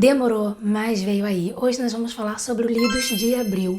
Demorou, mas veio aí. Hoje nós vamos falar sobre o Lidos de Abril.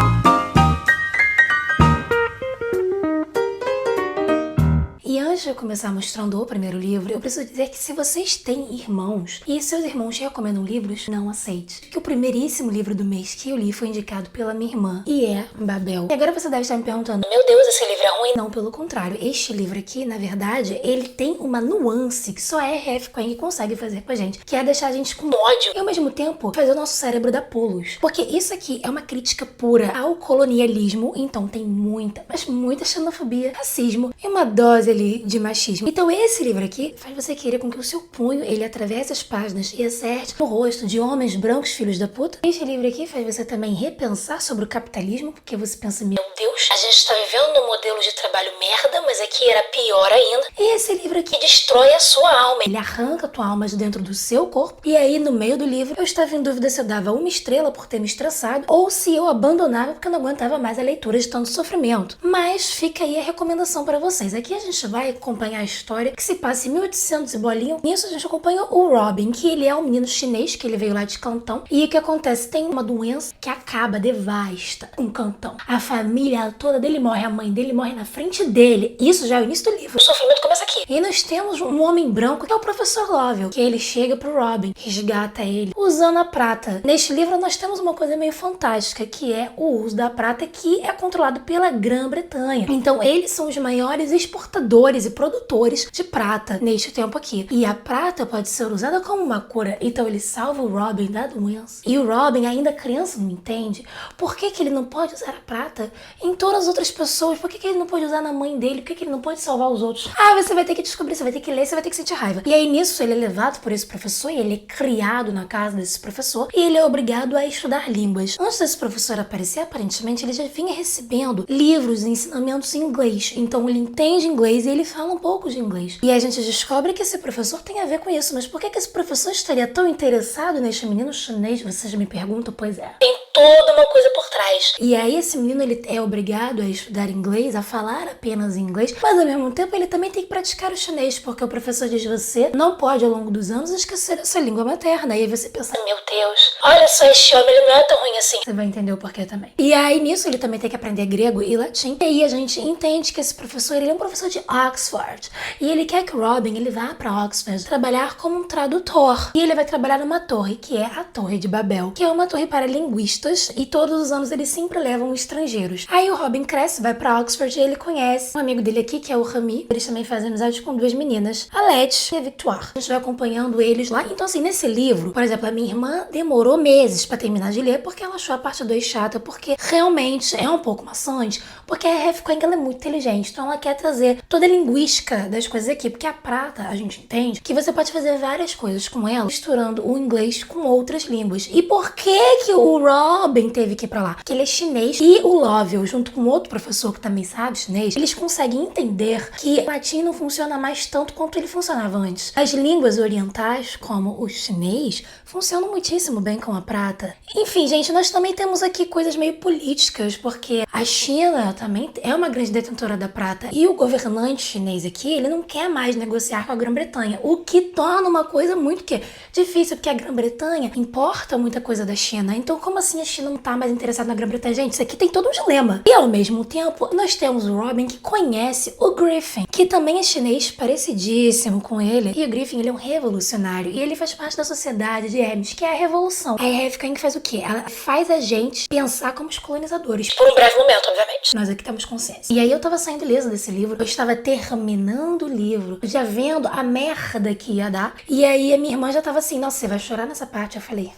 E antes de eu começar mostrando o primeiro livro, eu preciso dizer que se vocês têm irmãos e seus irmãos recomendam livros, não aceite. Que o primeiríssimo livro do mês que eu li foi indicado pela minha irmã e é Babel. E agora você deve estar me perguntando, meu Deus, esse livro é ruim? Não, pelo contrário. Este livro aqui, na verdade, ele tem uma nuance que só a R.F. Kuang consegue fazer com a gente, que é deixar a gente com ódio e ao mesmo tempo fazer o nosso cérebro dar pulos. Porque isso aqui é uma crítica pura ao colonialismo, então tem muita, mas muita xenofobia, racismo e uma dose ali de machismo. Então esse livro aqui faz você querer com que o seu punho ele atravesse as páginas e acerte no rosto de homens brancos filhos da puta. Este livro aqui faz você também repensar sobre o capitalismo, porque você pensa, meu Deus, a gente está vivendo num modelo de trabalho merda, mas aqui era pior ainda. E esse livro aqui destrói a sua alma. Ele arranca a tua alma de dentro do seu corpo. E aí no meio do livro eu estava em dúvida se eu dava uma estrela por ter me estressado ou se eu abandonava porque eu não aguentava mais a leitura de tanto sofrimento. Mas fica aí a recomendação para vocês. Aqui a gente vai acompanhar a história que se passa em 1800 e bolinho. Nisso a gente acompanha o Robin, que ele é um menino chinês, que ele veio lá de Cantão. E o que acontece? Tem uma doença que acaba, devasta um Cantão. A família toda dele morre, a mãe dele morre na frente dele. Isso já é o início do livro. O sofrimento começa aqui. E nós temos um homem branco, que é o professor Lovell, que ele chega pro Robin, resgata ele, usando a prata. Neste livro nós temos uma coisa meio fantástica, que é o uso da prata, que é controlado pela Grã-Bretanha. Então eles são os maiores exportadores e produtores de prata neste tempo aqui. E a prata pode ser usada como uma cura. Então ele salva o Robin da doença. E o Robin, ainda criança, não entende por que ele não pode usar a prata em todas as outras pessoas. Por que ele não pode usar na mãe dele? Por que ele não pode salvar os outros? Ah, você vai ter que descobrir, você vai ter que ler, você vai ter que sentir raiva. E aí nisso ele é levado por esse professor e ele é criado na casa desse professor e ele é obrigado a estudar línguas. Antes desse professor aparecer, aparentemente ele já vinha recebendo livros e ensinamentos em inglês. Então ele entende inglês e ele fala um pouco de inglês. E a gente descobre que esse professor tem a ver com isso. Mas por que esse professor estaria tão interessado neste menino chinês? Vocês me perguntam, pois é. Tem toda uma coisa por trás. E aí esse menino ele é obrigado a estudar inglês, a falar apenas inglês, mas ao mesmo tempo ele também tem que praticar o chinês, porque o professor diz você não pode ao longo dos anos esquecer a sua língua materna. E aí você pensa, meu Deus, olha só este homem, ele não é tão ruim assim. Você vai entender o porquê também. E aí nisso ele também tem que aprender grego e latim. E aí a gente entende que esse professor, ele é um professor de Oxford. E ele quer que o Robin ele vá para Oxford trabalhar como um tradutor. E ele vai trabalhar numa torre, que é a Torre de Babel, que é uma torre para linguistas e todos os anos eles sempre levam estrangeiros. Aí o Robin cresce, vai para Oxford e ele conhece um amigo dele aqui, que é o Rami. Eles também fazem amizade com duas meninas, a Letty e a Victoire. A gente vai acompanhando eles lá. Então assim, nesse livro, por exemplo, a minha irmã demorou meses para terminar de ler porque ela achou a parte 2 chata, porque realmente é um pouco maçante, porque a R.F. Kuang ela é muito inteligente, então ela quer trazer toda a linguística das coisas aqui, porque a prata, a gente entende que você pode fazer várias coisas com ela, misturando o inglês com outras línguas. E por que o Robin teve que ir pra lá? Porque ele é chinês e o Lovell, junto com outro professor que também sabe chinês, eles conseguem entender que o latim não funciona mais tanto quanto ele funcionava antes. As línguas orientais, como o chinês, funcionam muitíssimo bem com a prata. Enfim, gente, nós também temos aqui coisas meio políticas, porque a China também é uma grande detentora da prata e o governante chinês aqui, ele não quer mais negociar com a Grã-Bretanha, o que torna uma coisa muito difícil, porque a Grã-Bretanha importa muita coisa da China. Então, como assim a China não tá mais interessada na Grã-Bretanha? Gente, isso aqui tem todo um dilema. E ao mesmo tempo, nós temos o Robin que conhece o Griffin, que também é chinês, parecidíssimo com ele. E o Griffin, ele é um revolucionário e ele faz parte da sociedade de Hermes, que é a revolução. A R.F. Kuang faz o quê? Ela faz a gente pensar como os colonizadores. Por um breve momento, obviamente. Nós aqui temos consciência. E aí eu tava saindo ilesa desse livro, eu estava terminando o livro, já vendo a merda que ia dar. E aí a minha irmã já tava assim, nossa, você vai chorar nessa parte? Eu falei,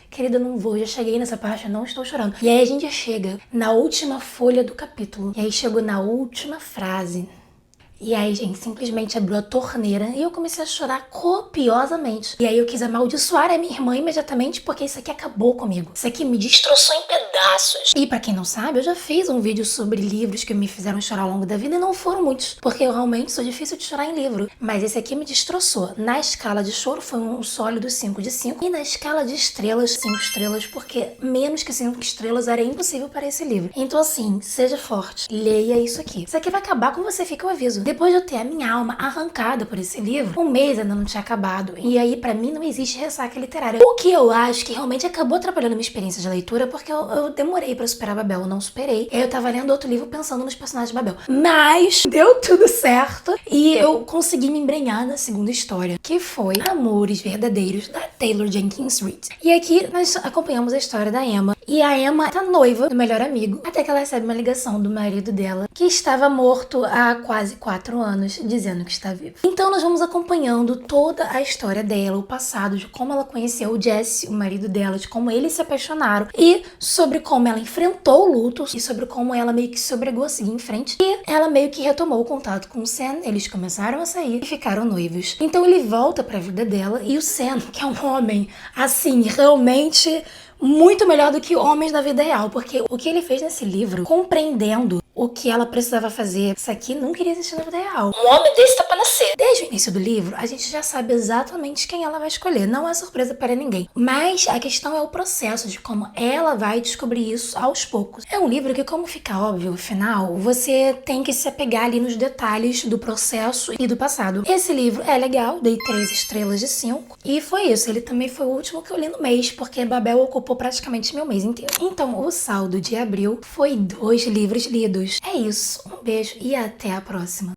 querida, não vou, já cheguei nessa parte, eu não estou chorando. E aí a gente já chega na última folha do capítulo. E aí chegou na última frase. E aí, gente, simplesmente abriu a torneira e eu comecei a chorar copiosamente. E aí eu quis amaldiçoar a minha irmã imediatamente, porque isso aqui acabou comigo. Isso aqui me destroçou em pedaços. E pra quem não sabe, eu já fiz um vídeo sobre livros que me fizeram chorar ao longo da vida e não foram muitos, porque eu realmente sou difícil de chorar em livro. Mas esse aqui me destroçou. Na escala de choro foi um sólido 5 de 5 e na escala de estrelas, 5 estrelas, porque menos que 5 estrelas era impossível para esse livro. Então assim, seja forte, leia isso aqui. Isso aqui vai acabar com você, fica o aviso. depois de eu ter a minha alma arrancada por esse livro, o mês ainda não tinha acabado. E aí, pra mim, não existe ressaca literária. O que eu acho que realmente acabou atrapalhando minha experiência de leitura, porque eu demorei pra superar Babel, eu não superei. Eu tava lendo outro livro pensando nos personagens de Babel. Mas deu tudo certo e eu consegui me embrenhar na segunda história, que foi Amores Verdadeiros, da Taylor Jenkins Reid. E aqui nós acompanhamos a história da Emma. E a Emma tá noiva do melhor amigo, até que ela recebe uma ligação do marido dela, que estava morto há quase 4 anos, dizendo que está vivo. Então nós vamos acompanhando toda a história dela, o passado, de como ela conheceu o Jesse, o marido dela, de como eles se apaixonaram, e sobre como ela enfrentou o luto, e sobre como ela meio que se obrigou a seguir em frente, e ela meio que retomou o contato com o Sam, eles começaram a sair e ficaram noivos. Então ele volta pra vida dela, e o Sam, que é um homem, assim, realmente muito melhor do que homens da vida real, porque o que ele fez nesse livro, compreendendo o que ela precisava fazer, isso aqui não queria existir na vida real. Um homem desse tá pra nascer. Desde o início do livro, a gente já sabe exatamente quem ela vai escolher. Não é surpresa para ninguém. Mas a questão é o processo de como ela vai descobrir isso aos poucos. É um livro que, como fica óbvio, no final, você tem que se apegar ali nos detalhes do processo e do passado. Esse livro é legal, dei 3 estrelas de 5. E foi isso. Ele também foi o último que eu li no mês, porque Babel ocupou praticamente meu mês inteiro. Então, o saldo de abril foi 2 livros lidos. É isso. Um beijo e até a próxima.